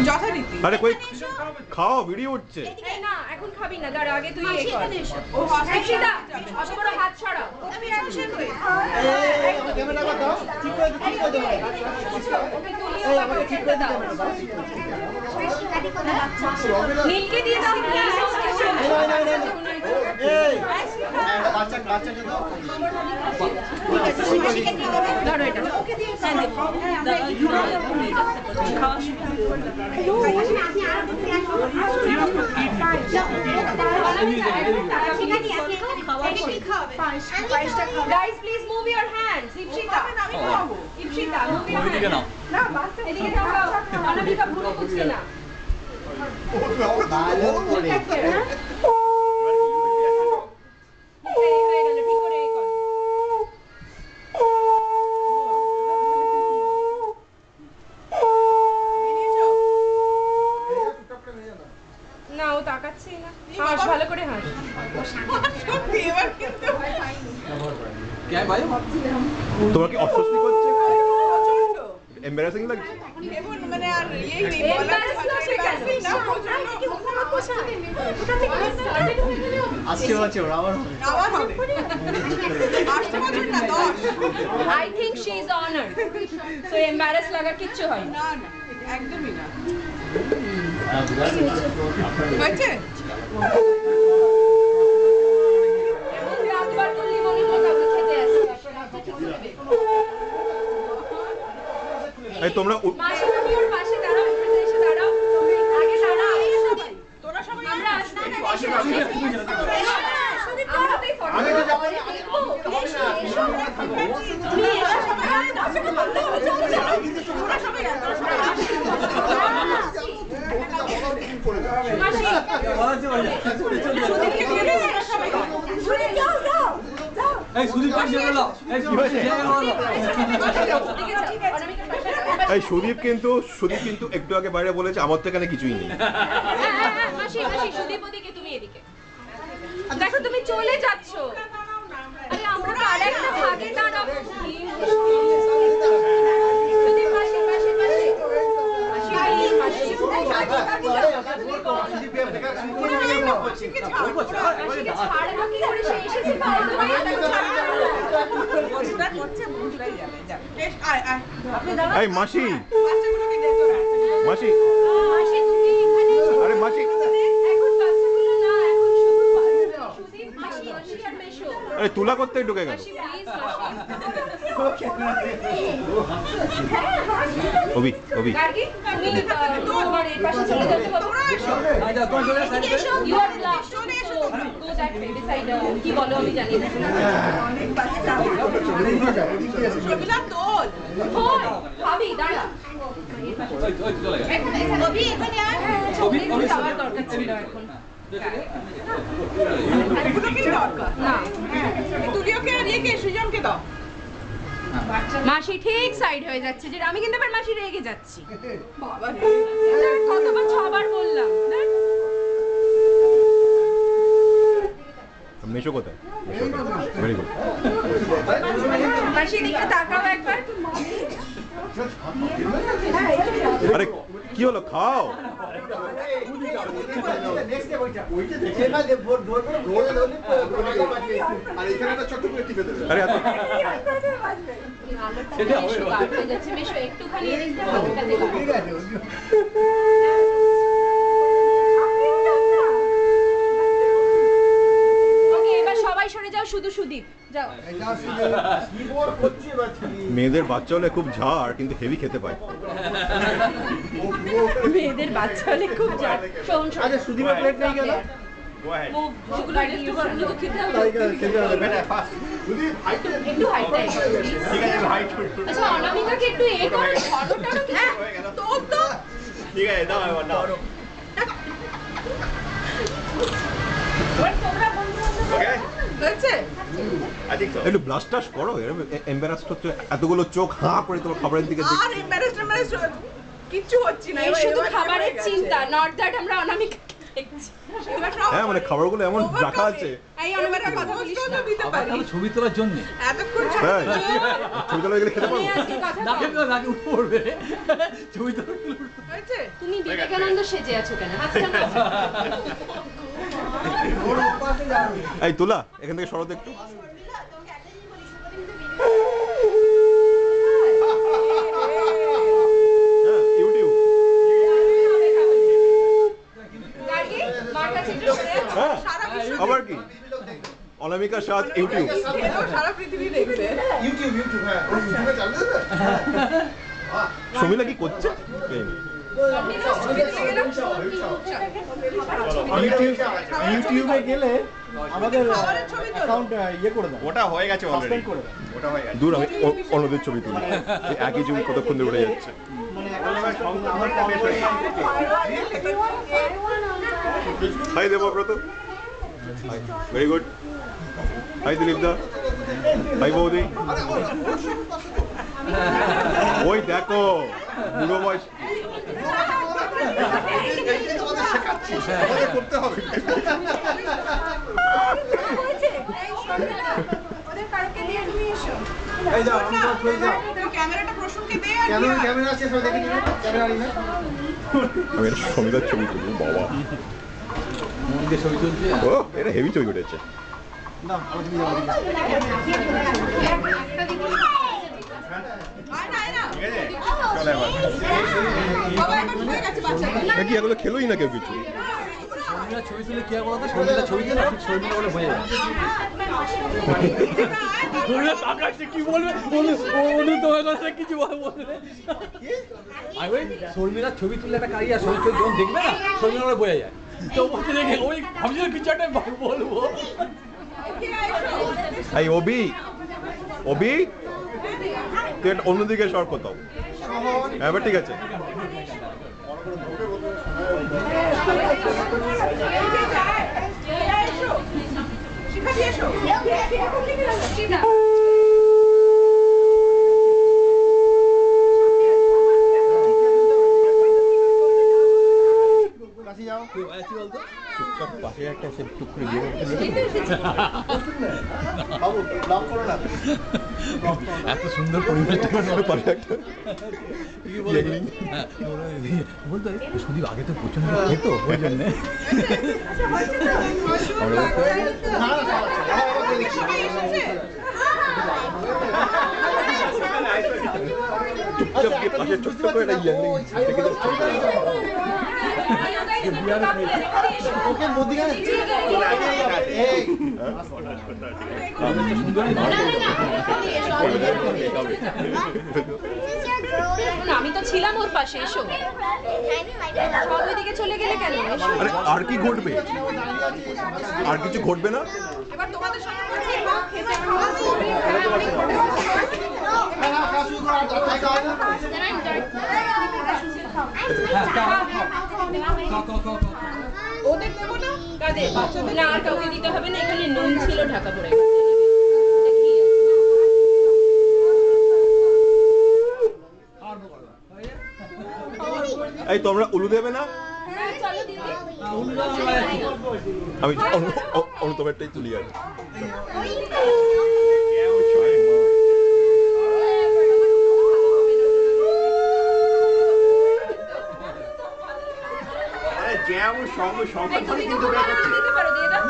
যথারীতি। আরে কই খাও, ভিডিও হচ্ছে। না এখন খাবি না, দাঁড়া আগে তুই এই কর। ও হসপিটাল অত বড় হাত ছড়া। আমি অ্যাকশন হই। ক্যামেরাটা দাও, ঠিক করে দাও। ওকে তুলিও বাবা, ঠিক করে দাও। নীলকে দিয়ে দাও প্লিজ। এই একটা বাচ্চাকে দাও। ধরো এটা। ওকে দিয়ে Guys, please move your hands. Ipshita, Ipshita, move your hands. না, এদিকে তাকাও। অনামিকা ভুলে বুঝছে না। ভালো করে। এই হয়ে গেল, ঠিক করে এই কর। না ও তাকাচ্ছেই না। হাস ভালো করে হাস। সত্যি এবার কিন্তু क्या भाई তোমার কি অস্বস্তি করছে? প্রচন্ড এমবারাসিং লাগছে? এবং মানে আর এই নেই বলা না প্রচন্ড আসছে ওরা আবার হবে। আবার হবে 8 বছর না 10 I think she is honored. So embarrassed লাগার কিচ্ছু হয় না। না না একদমই না হয়েছে এমন রাতবার করলি মনে হয় কাউকে খেতে আসছে। এই তোমরা মাসি তুমি ওর পাশে দাঁড়াও, একটু এসে দাঁড়াও। আগে দাঁড়াও সবাই। তোরা সবাই আমরা আসছি না। আমরা তো এই ফটো আমি তো যাবো না। তুমি এসো সবাই। তোরা সবাই মাসি এই সুদীপ পাশে গেল এই সুদীপ পাশে গেল এই সুদীপ কিন্তু একটু আগে বাইরে বলেছে আমার তো এখানে কিছুই নেই। মাসি মাসি সুদীপ ওদিকে, তুমি এদিকে দেখো, তুমি চলে যাচ্ছ। আরে আমরা তো আরেকটা ভাগে দাঁড়াবো। সুদীপ মাসি মাসি মাসি মাসি ছাড়বো কি করে, সে এসেছে এই মাসি মাসি আরে মাসি এখন বাচ্চাগুলো না, এখন শুধু সুদীপ মাসি মাসি আর মেশো। আরে তুলা করতে ঢুকে গেল। মাসি প্লিজ মাসি। অভি অভি গার্গী তুমি তোমার এই পাশে চলে যেতে হবে। আচ্ছা কোন চলে side You are last. So go that way beside কি বলো আমি জানি না। ছবিটা তোল হয় ভাবি দাঁড়া। ওই চলে গেল অভি এখানে আয়। ছবি যাওয়ার দরকার ছিল এখন। এগুলো কি দরকার না তুলিওকে আর ইয়েকে সৃজনকে দাও মাসি ঠিক সাইড হয়ে যাচ্ছে, যে আমি কিন্তু আবার মাসি রেগে যাচ্ছি। বাবা কতবার 6 বার বললাম। মেশো কোথায়? Very good. মাসি দিকে তাকাও একবার। আরে কি হলো, খাও। নেক্সট ওইটা দেখে না যে ভোট ধরে আর এখানে একটা ছোট করে টিপে দেবে। আরে এত সেটা হয়ে যাচ্ছে। মেশো একটুখানি হাতটাতে লাগো। ঠিক আছে ওকে এবার সবাই সরে যাও, শুধু সুদীপ যাও। মেয়েদের বাচ্চা হলে খুব ঝাড় কিন্তু হেভি খেতে পায়। মেয়েদের বাচ্চা হলে খুব যায়। শোন শোন আচ্ছা সুদীপের প্লেট নেই কেন? মুভ যেগুলো একটু করলে তো খেতে হবে। তাই কেন খেতে হবে বেটা ফাস্ট সুদীপ হাইট একটু হাইটাই। ঠিক আছে হাইট আচ্ছা অনামিকাকে একটু এই করো, ফটোটারও কি তোল তো ঠিক আছে দাও এবার দাও ওকে হয়েছে একটু ব্লাশ টাশ করো, এরকম এম্বারাসড হচ্ছে, এতগুলো চোখ হাঁ করে তোমার খাবারের দিকে আর দেখছে। এমবারেসড কিচ্ছু হচ্ছে না এই শুধু খাবারের চিন্তা, নট দ্যাট আমরা অনামিকা দেখছি। হ্যাঁ মানে খাবারগুলো এমন রাখা আছে। এই অনামিকা কথা বলিস না। দিতে পারি তাহলে ছবি তোলার জন্য এতক্ষণ হ্যাঁ ছবি তোলা গেলে খেতে তুমি পারবো। আজকে কথা নাকে বল। তো নাকে উঠে পড়বে ছবি তোলা হয়েছে তুমি তুমি বিবেকানন্দ সেজে আছো কেন? হাতটা এই তোলা এখান থেকে সরো তো একটু। হ্যাঁ, ইউটিউব। গার্গী, মার কাছে একটু সরে যাও। হ্যাঁ, সারা বিশ্ব আবার কি অনামিকা সাদ ইউটিউব। দেখবে, সারা পৃথিবী দেখবে। ইউটিউব হ্যাঁ ইউটিউবে চালবে তো শমিলা কি করছে? ইউটিউবে গেলে আমাদের খাবারের ছবি তোলো। অ্যাকাউন্ট ইয়ে করে দেয়, ওটা হয়ে গেছে অলরেডি। সাসপেন্ড করে দেয়। ওটা হয়ে গেছে। দূর আমি অন্যদের ছবি তুলি। এই একই ছবি কতক্ষণ ধরে উড়ে যাচ্ছে। Hi Debabrata. Very good. Hi Dilip দা। হাই বৌদি। ওই দেখো বুড়ো বয়স করতে হবে এই যাও আমি তো চলে যাও। তুমি ক্যামেরাটা প্রসূনকে দে আর ক্যামেরা দিয়ে আয়। ক্যামেরা আছে সব দেখে নিন ক্যামেরা নিন আমি একটা সমিতার ছবি তুলবো বাবা। মন দিয়ে ছবি তুলছে। ও এটা হেভি ছবি উঠেছে। না আমি তুমি যাও দিকে। আয় না, আয় না। চলে এবার। বাবা এবার ঢুকে গেছে বাচ্চাটা। নাকি এগুলো খেলোই না কেউ কিছু। শর্মিলা ছবি তুলে কি আর বলতো? শর্মিলা ছবি তুলে ঠিক শর্মিলা বলে হয়ে যায়। শর্মিলা তাকাচ্ছে কি বলবে? অনু তোমার কথা কিছু বলবে। আমি ওই শর্মিলার ছবি তুলে একটা কারিয়া ছবি তুলে যখন দেখবে না শর্মিলা বলে বোঝা যায়। তো বলতে দেখে ওই ভাবছিল কিছু একটা বলবো। এই অবি অবি তুই একটা অন্যদিকে সর কোথাও। হ্যাঁ এবার ঠিক আছে। শিখা দিয়ে এসো। কাছে যাও কি বলতো? চুপচাপ পাশে একটা এসে টুক করে বিয়ে করতে বাবু ব্লক করো না এত সুন্দর পরিবেশটা পাশে একটা কি বলে বলতো সুদীপ আগে তো প্রচন্ড খেত ওই জন্যে না না সবাই এসেছে। চুপচাপ গিয়ে পাশে ছোট্ট করে একটা ইয়ারলিং থেকে দাও ছবি তুলে দাও। ওকে মধ্যিখানে এই আমি তো ছিলাম ওর পাশে, এসো। সব ওইদিকে চলে গেলে কেন? এসো। আরে আর কি ঘটবে? আর কিছু ঘটবে না? এবার তোমাদের সঙ্গে বলছি, খেতে ওদের দেবো না? কাদের? না আর কাউকে দিতে হবে না, এখানে নুন ছিল ঢাকা পড়ে গেছে। এই তোমরা উলু দেবে না? হ্যাঁ, চলো দিদি। আমি অনুতমেরটাই তুলি আর যেমন সঙ্গে সঙ্গে এই তুমি তো পুরো দিতে পারো, দিয়ে দাও।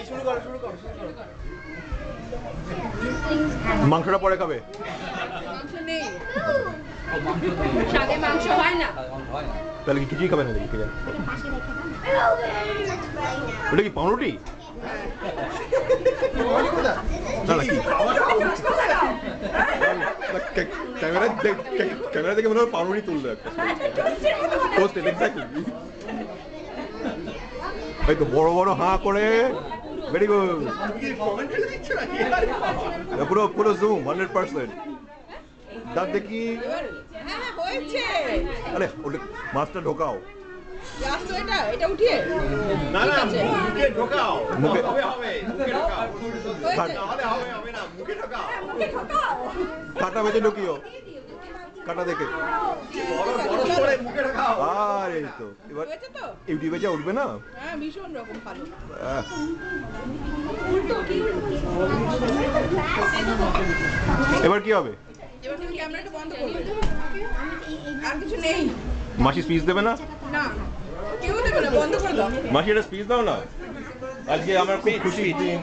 শুরু করো মাংসটা পরে খাবে। মাংস নেই। সাদে মাংস হয় না। তাহলে কি কিছুই খাবে না দেখি খেয়ে ওটা কি পাউরুটি? না না কি ক্যামেরা থেকে মনে হয় পাউরুটি তুললো একটা পোস্ট এক্স্যাক্টলি। এই তো বড় বড় হাঁ করে ভেরি গুড পুরো পুরো জুম 100%। দাঁত দেখি। হ্যাঁ হয়েছে। আরে ওটা মাছটা ঢোকাও। জাস্ট এটা উঠিয়ে না না মুখে ঢোকাও। মুখে হবে মুখে ঢোকাও। হয়েছে। হবে না মুখে ঢোকাও। কাটা বেঁচে ঢুকিও কাটা দেখে মুখে ঢোকাও। আর এই তো এবার হয়েছে তো? ইউটিউবে যা উঠবে না। হ্যাঁ ভীষণ রকম ভালো। আহ। এবার কি হবে? এবার তুমি ক্যামেরাটা বন্ধ করবে। আর কিছু নেই। মাসি স্পিচ দেবে না? না কেউ দেবে না, বন্ধ করে দাও। মাসি একটা স্পিচ দাও না। আজকে আমার খুব খুশি দিন,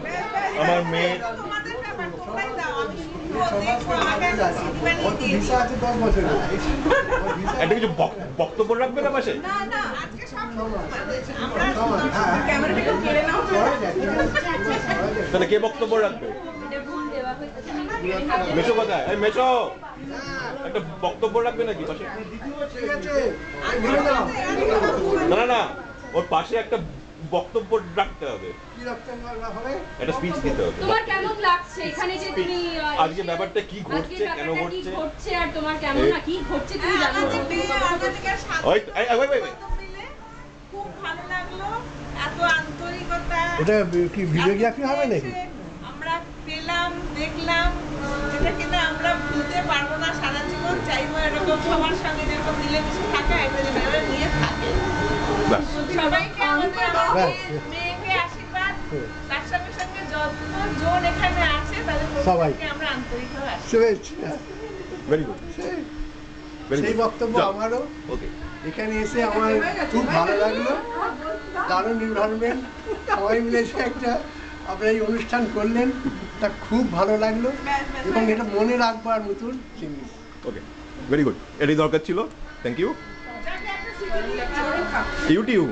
আমার মেয়ে তোমাদের ব্যাপার তোমরাই দাও, আমি শুনবো, দেখবো, আগে ওর তো ভিসা আছে 10 বছরের। ওর ভিসা একটা কিছু বক্তব্য রাখবে না পাশে? না না আজকে সব আমরা ক্যামেরাটাকে কেড়ে নাও তো। তাহলে কে বক্তব্য রাখবে? মেশো কোথায়? এই মেশো, একটা বক্তব্য রাখবে নাকি পাশে? ঠিক আছে। ঘুরে দাও। না না না, ওর পাশে একটা বক্তব্য রাখতে হবে, কি রক্তম হবে? একটা স্পিচ দিতে হবে। তোমার কেমন লাগছে এখানে যে তুমি আজকে ব্যাপারটা কি ঘটছে, আজকে কেন ব্যাপারটা কি ঘটছে? ঘটছে আর তোমার কেমন না কি ঘটছে তুমি জানো? আমাদের বিয়ে আমাদেরকে সাথে ওই ওই মিলে খুব ভালো লাগলো, এত আন্তরিকতা। এটা কি ভিডিওগ্রাফি হবে নাকি? আমরা পেলাম, দেখলাম, যেটা কিনা আমরা ভুলতে পারবো না সারা জীবন। চাইবো এরকম সবার সঙ্গে যেরকম মিলেমিশে থাকা, একটা যেভাবে নিয়ে থাকে। ব্যাস, সবাইকে আমাদের ব্যাস। মেয়েকে আশীর্বাদ, তার সঙ্গে সঙ্গে যতজন এখানে আছে তাদের সবাই। প্রত্যেককে আমরা আন্তরিকভাবে আশীর্বাদ। শুভেচ্ছা। ভেরি গুড, ভেরি সেই গুড। বক্তব্য আমারও। ওকে, এখানে এসে আমার খুব ভালো লাগলো, দারুণ এনভায়রনমেন্ট, সবাই মিলে এসে একটা আপনারা এই অনুষ্ঠান করলেন, তা খুব ভালো লাগলো এবং এটা মনে রাখবার মতন জিনিস। ওকে, ভেরি গুড। এটাই দরকার ছিল। Thank you. ইউটিউব